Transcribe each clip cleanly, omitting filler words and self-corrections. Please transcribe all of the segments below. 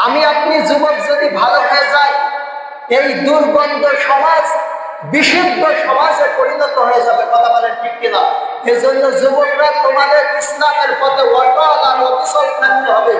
আমি আপনি যুবক যদি ভালো হয়ে যাই, এই দুর্গন্ধ সমাজ বিশুদ্ধ সমাজে পরিণত হয়ে যাবে। কথা বলেন ঠিক কিনা? এজন্য যুবকরা তোমাদের ইসলামের পথে অটল আর অবিচল থাকতে হবে।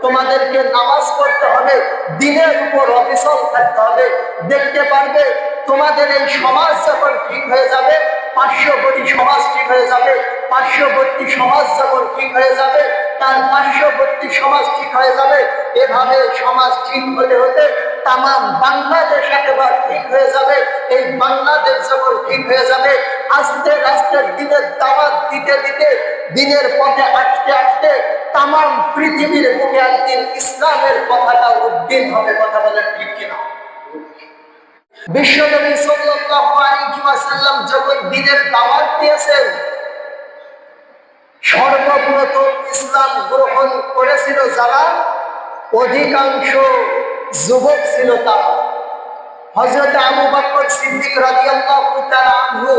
তোমাদেরকে নামাজ পড়তে হবে, দিনের উপর অবিচল থাকতে হবে। দেখতে পারবে তোমাদের এই সমাজ যখন ঠিক হয়ে যাবে, পার্শ্ববর্তী সমাজ ঠিক হয়ে যাবে। পার্শ্ববর্তী সমাজ যখন ঠিক হয়ে যাবে, তার পার্শ্ববর্তী সমাজ ঠিক হয়ে যাবে। এভাবে সমাজ ঠিক হতে হতে তাম বাংলাদেশ একেবারে ঠিক হয়ে যাবে। এই বাংলাদেশ যখন ঠিক হয়ে যাবে, আস্তে আস্তে দিনের দাওয়াত দিতে দিতে, দিনের পথে আসতে আসতে তাম পৃথিবীর বুকে একদিন ইসলামের কথাটা উদ্দিন হবে। কথা বলেন ঠিক কিনা? বিশ্বনবী সাল্লাল্লাহু আলাইহি ওয়াসাল্লাম যখন দিনের দাওয়াত দিয়েছেন, সর্বপ্রথম ইসলাম গ্রহণ করেছিল যারা, অধিকাংশ যুবক ছিল তারা। হযরত আবু বকর সিদ্দিক রাদিয়াল্লাহু তাআলা আনহু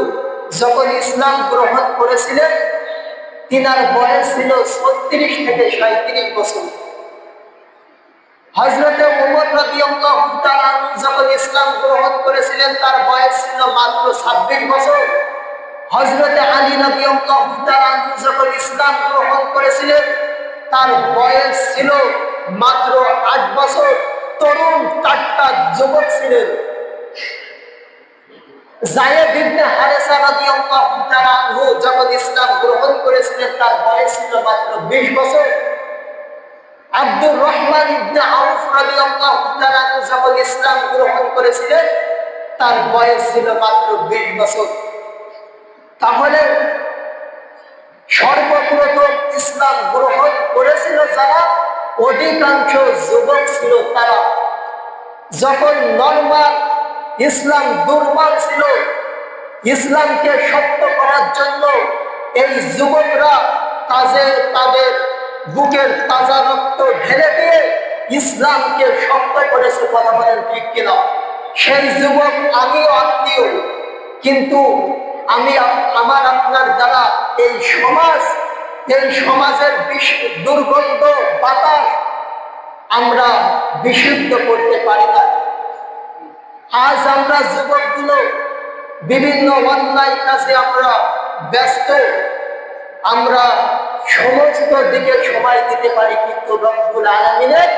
যখন ইসলাম গ্রহণ করেছিলেন, তিনার বয়স ছিল 36 থেকে 37 বছর। হযরত ওমর রাদিয়াল্লাহু তাআলা আনহু যখন ইসলাম গ্রহণ করেছিলেন, তার বয়স ছিল মাত্র 26 বছর। হযরত আলী রাদিয়াল্লাহু তাআলা আনহু যখন ইসলাম গ্রহণ করেছিলেন, তার বয়স ছিল মাত্র 8 বছর। তরুণ টাটকা যুবক ছিলেন। যায়েদ ইবনে হারেসা রাদিয়াল্লাহু তাআলা আনহু যখন ইসলাম গ্রহণ করেছিলেন, তার বয়স ছিল মাত্র 20 বছর। আব্দুর রহমান ইবনে আউফ রাদিয়াল্লাহু তাআলা আনহু যখন ইসলাম গ্রহণ করেছিলেন, তার বয়স ছিল মাত্র 20 বছর। তাহলে সর্বপ্রথম ইসলাম গ্রহণ করেছিল যারা, অধিকাংশ যুবক ছিল তারা। যখন নরমাল ইসলাম দুর্বল ছিল, ইসলামকে শক্ত করার জন্য এই যুবকরা তাদের বুকের তাজা রক্ত ঢেলে দিয়ে ইসলামকে শক্ত করেছে। কথা বলেন ঠিক কিনা? সেই যুবক আমিও আত্মীয়, কিন্তু আমার আপনার দ্বারা এই সমাজের দুর্গন্ধ বাতাস আমরা বিশুদ্ধ করতে পারি না। আজ আমরা যুবকগুলো বিভিন্ন অন্যায় কাজে আমরা ব্যস্ত। আমরা সমস্ত দিকে সময় দিতে পারি, কিন্তু রব্বুল আলামিনের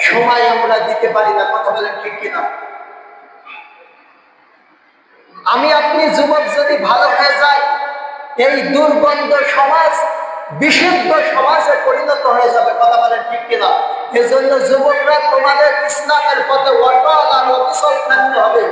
সময় আমরা দিতে পারি না। কথা বলেন ঠিক কিনা? আমি আপনি যুবক যদি ভালো হয়ে যাই, এই দুর্গন্ধ সমাজ বিশুদ্ধ সমাজে পরিণত হয়ে যাবে। কথা বলেন ঠিক কিনা? এজন্য যুবকরা তোমাদের ইসলামের পথে অটল আর অবিচল থাকতে হবে।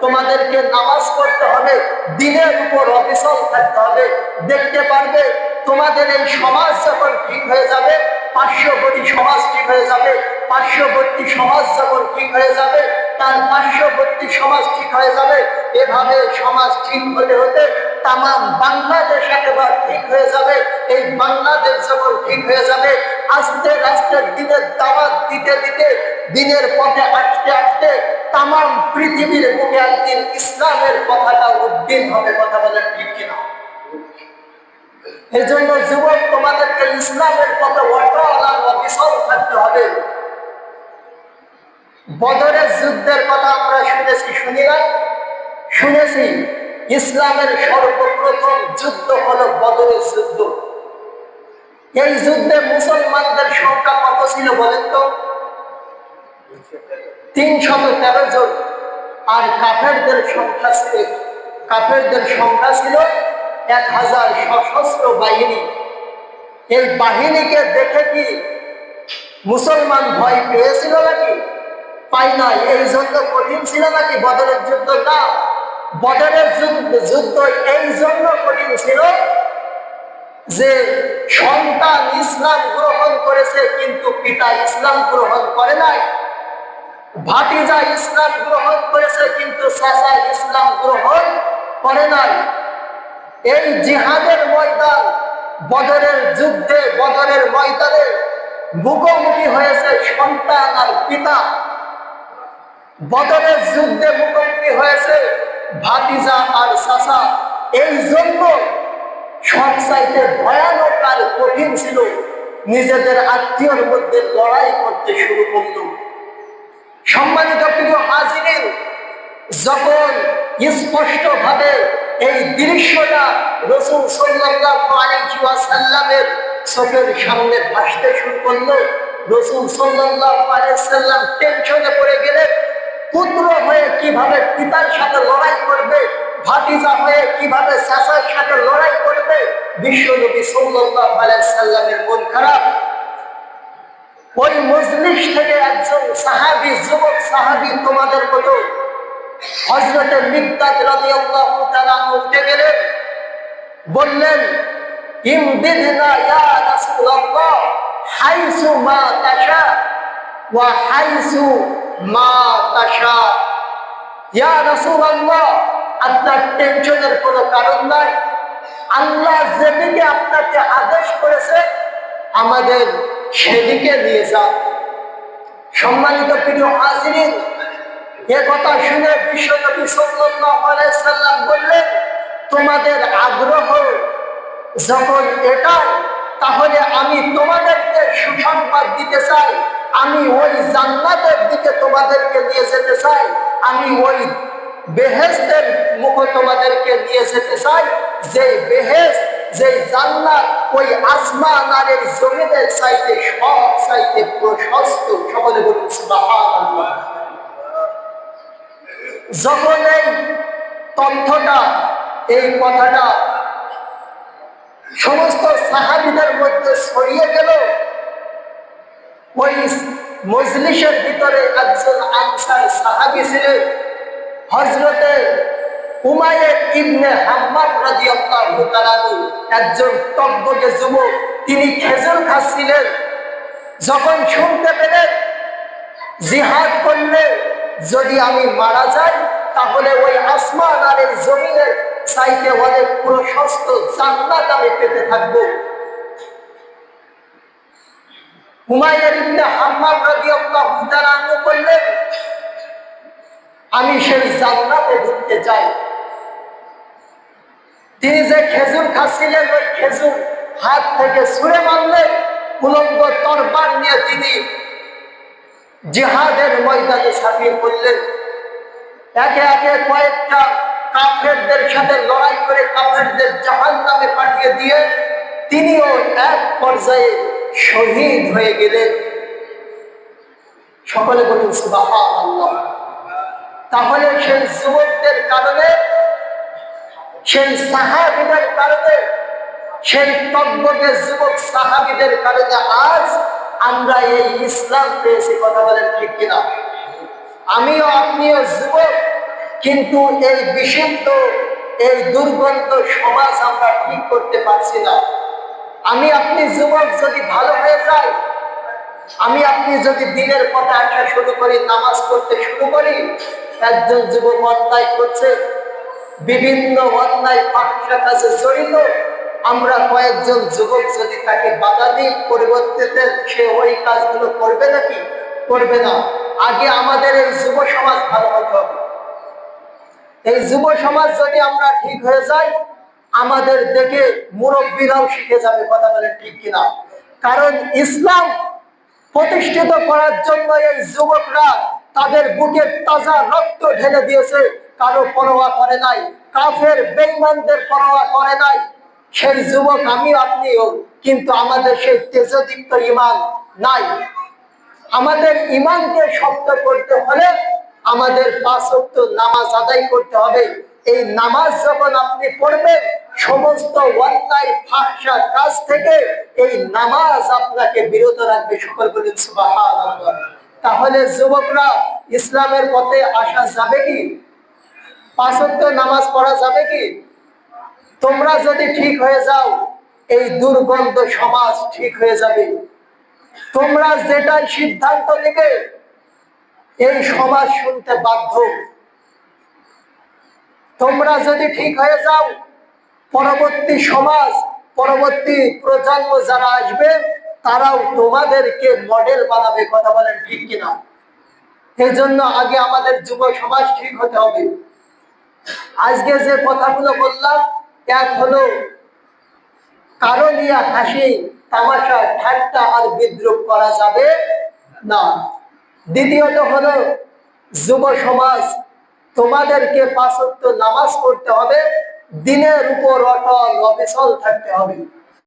তোমাদেরকে নামাজ পড়তে হবে, দিনের উপর অবিচল থাকতে হবে। দেখতে পারবে তোমাদের এই সমাজ যখন ঠিক হয়ে যাবে, পার্শ্ববর্তী সমাজ ঠিক হয়ে যাবে। পার্শ্ববর্তী সমাজ যখন ঠিক হয়ে যাবে, তার পার্শ্ববর্তী সমাজ ঠিক হয়ে যাবে। এভাবে সমাজ ঠিক হতে হতে তাম বাংলাদেশ একেবারে ঠিক হয়ে যাবে। এই বাংলাদেশ যখন ঠিক হয়ে যাবে, আস্তে আস্তে দিনের দাওয়াত দিতে দিতে, দিনের পথে আসতে আসতে তাম পৃথিবীর বুকে একদিন ইসলামের কথাটা উদ্দিন হবে। কথা বলেন ঠিক কিনা? এই জন্য যুবক তোমাদেরকে ইসলামের পথে অটল আর অবিচল থাকতে হবে। বদরের যুদ্ধের কথা আমরা শুনেছি। ইসলামের সর্বপ্রথম যুদ্ধ হলো বদরের যুদ্ধ। এই যুদ্ধে মুসলমানদের সংখ্যা কত ছিল বলেন তো? 313 জন। আর কাফেরদের সংখ্যা ছিল 1000 সশস্ত্র বাহিনী। এই বাহিনীকে দেখে কি মুসলমান ভয় পেয়েছিল নাকি? পাই নাই। এই জন্য কঠিন ছিল নাকি বদরের যুদ্ধ? না, বদরের যুদ্ধ এই জন্য কঠিন ছিল যে সন্তান ইসলাম গ্রহণ করেছে, কিন্তু পিতা ইসলাম গ্রহণ করে নাই। ভাতিজা ইসলাম গ্রহণ করেছে, কিন্তু চাচা ইসলাম গ্রহণ করে নাই। এই জিহাদের ময়দান, বদরের যুদ্ধে, বদরের ময়দানে মুখোমুখি হয়েছে সন্তান আর পিতা। বদরের যুদ্ধে মুখোমুখি হয়েছে ভাতিজা আর চাচা। এই জন্য সবচাইতে ভয়ানক আর কঠিন ছিল। নিজেদের আত্মীয়র মধ্যে লড়াই করতে শুরু করল। সম্মানিত প্রিয় হাজিরিন, যখন স্পষ্টভাবে এই দৃশ্যটা রাসূল সাল্লাল্লাহু আলাইহি ওয়াসাল্লামের চোখের সামনে ভাসতে শুরু করলো, রাসূল সাল্লাল্লাহু আলাইহি ওয়াসাল্লাম টেনশনে পড়ে গেলেন। পুত্র হয়ে কিভাবে পিতার সাথে লড়াই করবে, ভাতিজা হয়ে কিভাবে চাচার সাথে লড়াই করবে। বিশ্বনবী সাল্লাল্লাহু আলাইহি ওয়াসাল্লামের মন খারাপ। ওই মজলিস থেকে একজন সাহাবী, যুবক সাহাবী, তোমাদের মতো হযরত মিকদাদ রাদিয়াল্লাহু তাআলা উঠে গেলেন, বললেন, ইমদিদনা ইয়া রাসূলুল্লাহ হাইসু মা তাশা ওয়া হাইসু মা তাশা। ইয়া রাসূলুল্লাহ, আপনার টেনশনের কোনো কারণ নাই। আল্লাহ যেদিকে আপনাকে আদেশ করেছে আমাদের সেদিকে নিয়ে যান। সম্মানিত প্রিয় হাজিরিন, এ কথা শুনে বিশ্বনবী সাল্লাল্লাহু আলাইহি সাল্লাম বললেন, তোমাদের আগ্রহ যখন এটাই, তাহলে আমি তোমাদেরকে সুসংবাদ দিতে চাই। আমি ওই জান্নাতের দিকে তোমাদেরকে নিয়ে যেতে চাই। আমি ওই বেহেশতের মুখে তোমাদেরকে নিয়ে যেতে চাই, যে বেহেশত, যে জান্নাত ওই আসমান আর এই জমিনের চাইতে সব চাইতে প্রশস্ত। সকলে বলুন সুবহানাল্লাহ। যখন এই তথ্যটা, এই কথাটা সমস্ত সাহাবীদের মধ্যে ছড়িয়ে গেল, ওই মজলিসের ভিতরে একজন আনসার সাহাবী ছিলেন, হযরতে উমাইর ইবনে হাম্মাম রাদিয়াল্লাহু তাআলা, একজন তকবকে যুবক। তিনি খেজুর খাচ্ছিলেন। যখন শুনতে পেলেন জিহাদ করলে যদি আমি মারা যাই, তাহলে ওই আসমান আর এই জমিনের চাইতে অনেক প্রশস্ত জান্নাত আমি পেতে থাকবো, উমাইর ইবনে হাম্মাম রাদিয়াল্লাহু তাআলা বললেন, আমি সেই জান্নাতে ঢুকতে চাই। তিনি যে খেজুর খাচ্ছিলেন, ওই খেজুর হাত থেকে ছুঁড়ে মারলেন। উলঙ্গ তরবার নিয়ে তিনি জিহাদের ময়দানে ঝাঁপিয়ে পড়লেন। একে একে কয়েকটা কাফেরদের সাথে লড়াই করে কাফেরদের জাহান্নামে পাঠিয়ে দিয়ে তিনিও এক পর্যায়ে শহীদ হয়ে গেলেন। সকলে বলুন সুবহানাল্লাহ। তাহলে সেই যুবকদের কারণে, সেই সাহাবীদের কারণে, সেই তকবকে যুবক সাহাবীদের কারণে আজ আমরা এই ইসলাম পেয়েছি। কথা বলেন ঠিক কিনা? আমিও আপনিও যুবক, কিন্তু এই বিশুদ্ধ, এই দুর্গন্ধ সমাজ আমরা ঠিক করতে পারছি না। আমি আপনি যুবক যদি ভালো হয়ে যাই, আমি আপনি যদি দিনের পথে আসা শুরু করি, নামাজ পড়তে শুরু করি, একজন যুবক অন্যায় করছে, বিভিন্ন অন্যায় ফাহশা কাজে জড়িত, আমরা কয়েকজন যুবক যদি তাকে বাধা দিই, পরিবর্তে সে ওই কাজগুলো করবে নাকি? করবে না। আগে আমাদের এই যুব সমাজ ভালো হতে হবে। এই যুব সমাজ যদি আমরা ঠিক হয়ে যাই, আমাদের দেখে মুরব্বীরাও শিখে যাবে। কথা বলেন ঠিক কিনা? কারণ ইসলাম প্রতিষ্ঠিত করার জন্য এই যুবকরা তাদের বুকের তাজা রক্ত ঢেলে দিয়েছে, কারো পরোয়া করে নাই, কাফের বেঈমানদের পরোয়া করে নাই। সেই যুবক আমি আপনিও, কিন্তু আমাদের সেই তেজদীপ্ত ঈমান নাই। আমাদের ঈমানকে শক্ত করতে হলে আমাদের 5 ওয়াক্ত নামাজ আদায় করতে হবে। এই নামাজ যখন আপনি পড়বেন, সমস্ত অন্যায় ফাহশা কাজ থেকে এই নামাজ আপনাকে বিরত রাখবে। সকল বলেন সুবহানাল্লাহ। তাহলে যুবকরা, ইসলামের পথে আসা যাবে কি? 5 ওয়াক্ত নামাজ পড়া যাবে কি? তোমরা যদি ঠিক হয়ে যাও, এই দুর্গন্ধ সমাজ ঠিক হয়ে যাবে। তোমরা যেটাই সিদ্ধান্ত নিবে, এই সমাজ শুনতে বাধ্য। তোমরা যদি ঠিক হয়ে যাও, পরবর্তী সমাজ, পরবর্তী প্রজন্ম যারা আসবে, তারাও তোমাদেরকে মডেল বানাবে। কথা বলেন ঠিক কিনা? এই জন্য আগে আমাদের যুব সমাজ ঠিক হতে হবে। আজকে যে কথাগুলো বললাম, এক হলো কারো নিয়ে হাসি তামাশা ঠাট্টা আর বিদ্রুপ করা যাবে না। দ্বিতীয়ত হলো যুব সমাজ, তোমাদেরকে 5 ওয়াক্ত নামাজ পড়তে হবে, দিনের উপর অটল অবিচল থাকতে হবে।